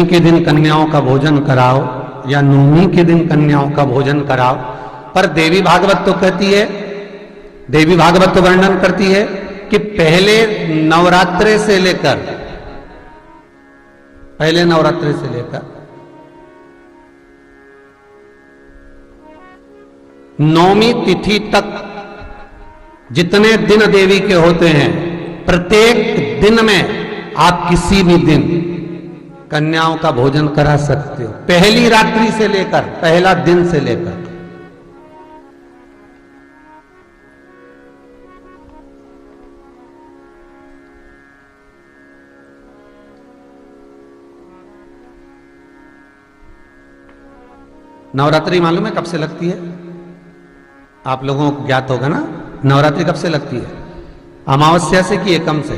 अष्टमी के दिन कन्याओं का भोजन कराओ या नवमी के दिन कन्याओं का भोजन कराओ। पर देवी भागवत तो कहती है, देवी भागवत तो वर्णन करती है कि पहले नवरात्रे से लेकर नौमी तिथि तक जितने दिन देवी के होते हैं, प्रत्येक दिन में आप किसी भी दिन कन्याओं का भोजन करा सकते हो, पहली रात्रि से लेकर, पहला दिन से लेकर। नवरात्रि मालूम है कब से लगती है? आप लोगों को ज्ञात होगा ना, नवरात्रि कब से लगती है? अमावस्या से कि एकम से?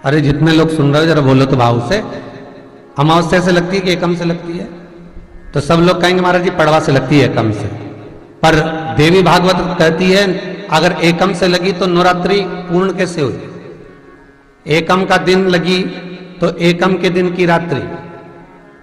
अरे जितने लोग सुन रहे हो जरा बोलो तो भाव से। अमावस्या से लगती है कि एकम से लगती है? तो सब लोग कहेंगे महाराज जी पड़वा से लगती है, एकम से। पर देवी भागवत कहती है अगर एकम से लगी तो नवरात्रि पूर्ण कैसे हुई? एकम का दिन लगी तो एकम के दिन की रात्रि,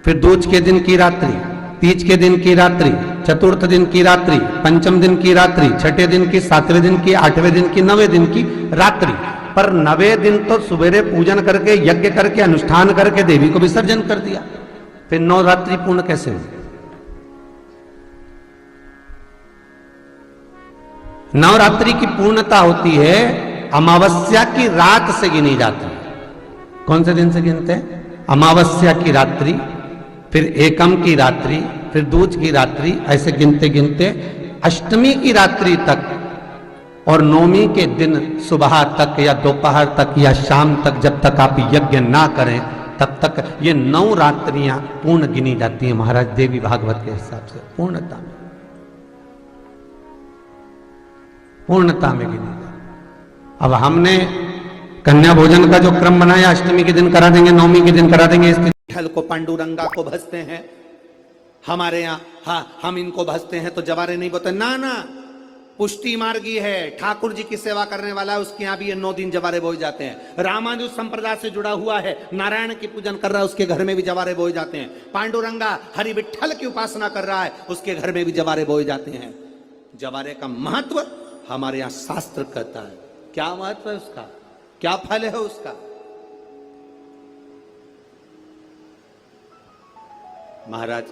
फिर दूज के दिन की रात्रि, तीज के दिन की रात्रि, चतुर्थ दिन की रात्रि, पंचम दिन की रात्रि, छठे दिन की, सातवें दिन की, आठवें दिन की, नवें दिन की रात्रि। पर नवें दिन तो सुबेरे पूजन करके, यज्ञ करके, अनुष्ठान करके देवी को विसर्जन कर दिया, फिर नवरात्रि पूर्ण कैसे हुई? नवरात्रि की पूर्णता होती है अमावस्या की रात से गिनी जाती है। कौन से दिन से गिनते हैं? अमावस्या की रात्रि, फिर एकम की रात्रि, फिर दूज की रात्रि, ऐसे गिनते गिनते अष्टमी की रात्रि तक और नौमी के दिन सुबह तक या दोपहर तक या शाम तक, जब तक आप यज्ञ ना करें तब तक ये 9 रात्रियां पूर्ण गिनी जाती हैं महाराज देवी भागवत के हिसाब से। पूर्णता में गिनी जाती। अब हमने कन्या भोजन का जो क्रम बनाया, अष्टमी के दिन करा देंगे, नौमी के दिन करा देंगे, इसके विठ्ठल को, पांडुरंगा को भजते हैं हमारे यहाँ। हाँ, हम इनको भजते हैं तो जवारे नहीं बोते ना, ना। पुष्टि मार्गी है, ठाकुर जी की सेवा करने वाला है, उसके यहाँ भी ये 9 दिन जवारे बोए जाते हैं। रामानुज संप्रदाय से जुड़ा हुआ है, नारायण की पूजन कर रहा है, उसके घर में भी जवारे बोए जाते हैं। पांडुरंगा हरि विठ्ठल की उपासना कर रहा है, उसके घर में भी जवारे बोए जाते हैं। जवारे का महत्व हमारे यहाँ शास्त्र कहता है। क्या महत्व है उसका, क्या फल है उसका? महाराज,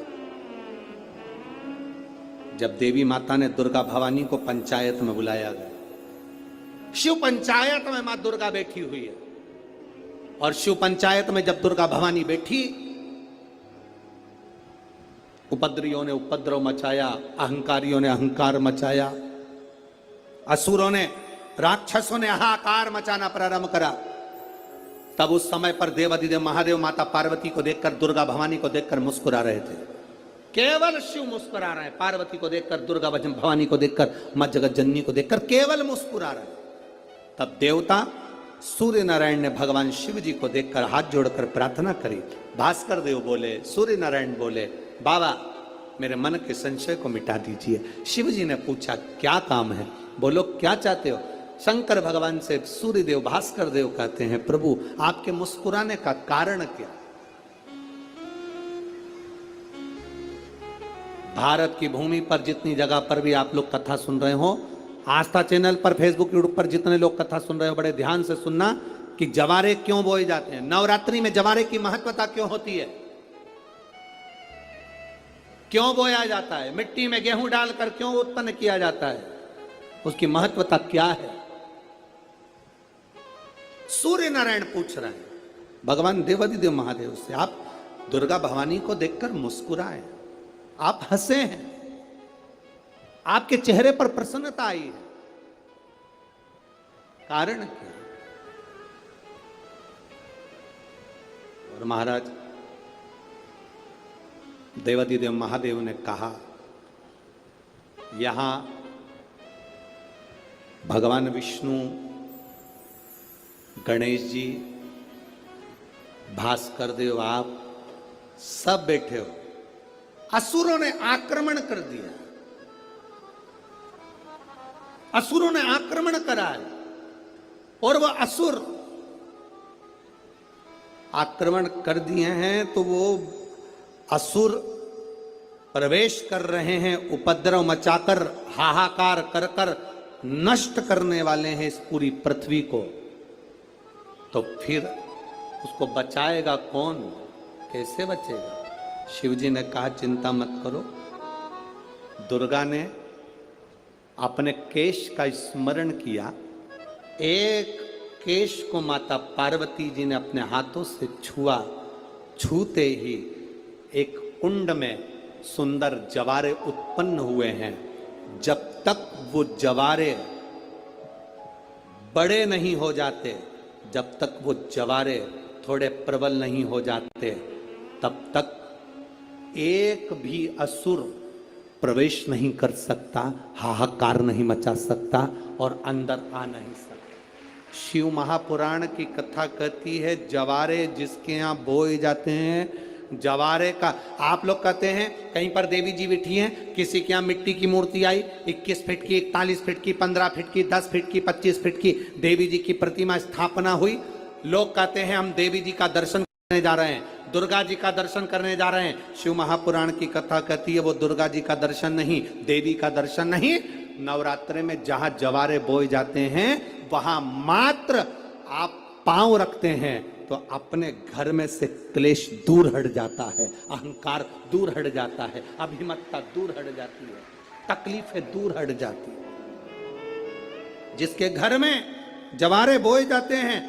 जब देवी माता ने दुर्गा भवानी को पंचायत में बुलाया गया, शिव पंचायत में मां दुर्गा बैठी हुई है, और शिव पंचायत में जब दुर्गा भवानी बैठी, उपद्रवियों ने उपद्रव मचाया, अहंकारियों ने अहंकार मचाया, असुरों ने, राक्षसों ने हाहाकार मचाना प्रारंभ करा। तब उस समय पर देवाधिदेव महादेव माता पार्वती को देखकर, दुर्गा भवानी को देखकर मुस्कुरा रहे थे। केवल शिव मुस्कुरा रहे हैं, पार्वती को देखकर, दुर्गा भवानी को देखकर, मां जगत जननी को देखकर केवल मुस्कुरा रहे हैं। तब देवता सूर्य नारायण ने भगवान शिव जी को देखकर हाथ जोड़कर प्रार्थना करी। भास्कर देव बोले, सूर्य नारायण बोले, बाबा मेरे मन के संशय को मिटा दीजिए। शिव जी ने पूछा क्या काम है? बोलो क्या चाहते हो? शंकर भगवान से सूर्य देव, भास्कर देव कहते हैं, प्रभु आपके मुस्कुराने का कारण क्या? भारत की भूमि पर जितनी जगह पर भी आप लोग कथा सुन रहे हो, आस्था चैनल पर, फेसबुक, यूट्यूब पर जितने लोग कथा सुन रहे हो, बड़े ध्यान से सुनना कि जवारे क्यों बोए जाते हैं। नवरात्रि में जवारे की महत्वता क्यों होती है, क्यों बोया जाता है, मिट्टी में गेहूं डालकर क्यों उत्पन्न किया जाता है, उसकी महत्वता क्या है? सूर्य नारायण पूछ रहे हैं भगवान देवाधिदेव महादेव से, आप दुर्गा भवानी को देखकर मुस्कुराए, आप हंसे हैं, आपके चेहरे पर प्रसन्नता आई है, कारण क्या? और महाराज देवाधिदेव महादेव ने कहा, यहां भगवान विष्णु, गणेश जी, भास्कर देव, आप सब बैठे हो। असुरों ने आक्रमण कर दिया, असुरों ने आक्रमण करा है, और वह असुर आक्रमण कर दिए हैं तो वो असुर प्रवेश कर रहे हैं, उपद्रव मचाकर हाहाकार कर कर नष्ट करने वाले हैं इस पूरी पृथ्वी को। तो फिर उसको बचाएगा कौन, कैसे बचेगा? शिव जी ने कहा चिंता मत करो। दुर्गा ने अपने केश का स्मरण किया, एक केश को माता पार्वती जी ने अपने हाथों से छुआ, छूते ही एक कुंड में सुंदर जवारे उत्पन्न हुए हैं। जब तक वो जवारे बड़े नहीं हो जाते, जब तक वो जवारे थोड़े प्रबल नहीं हो जाते, तब तक एक भी असुर प्रवेश नहीं कर सकता, हाहाकार नहीं मचा सकता और अंदर आ नहीं सकता। शिव महापुराण की कथा कहती है जवारे जिसके यहाँ बोए जाते हैं, जवारे का, आप लोग कहते हैं कहीं पर देवी जी बैठी हैं, किसी के यहाँ मिट्टी की मूर्ति आई 21 फीट की, 41 फीट की, 15 फीट की, 10 फीट की, 25 फीट की देवी जी की प्रतिमा स्थापना हुई। लोग कहते हैं हम देवी जी का दर्शन करने जा रहे हैं, दुर्गा जी का दर्शन करने जा रहे हैं। शिव महापुराण की कथा कहती है वो दुर्गा जी का दर्शन नहीं, देवी का दर्शन नहीं। नवरात्रे में जहां जवारे बोए जाते हैं वहां मात्र आप पांव रखते हैं तो अपने घर में से क्लेश दूर हट जाता है, अहंकार दूर हट जाता है, अभिमतता दूर हट जाती है, तकलीफें दूर हट जाती है। जिसके घर में जवारे बोए जाते हैं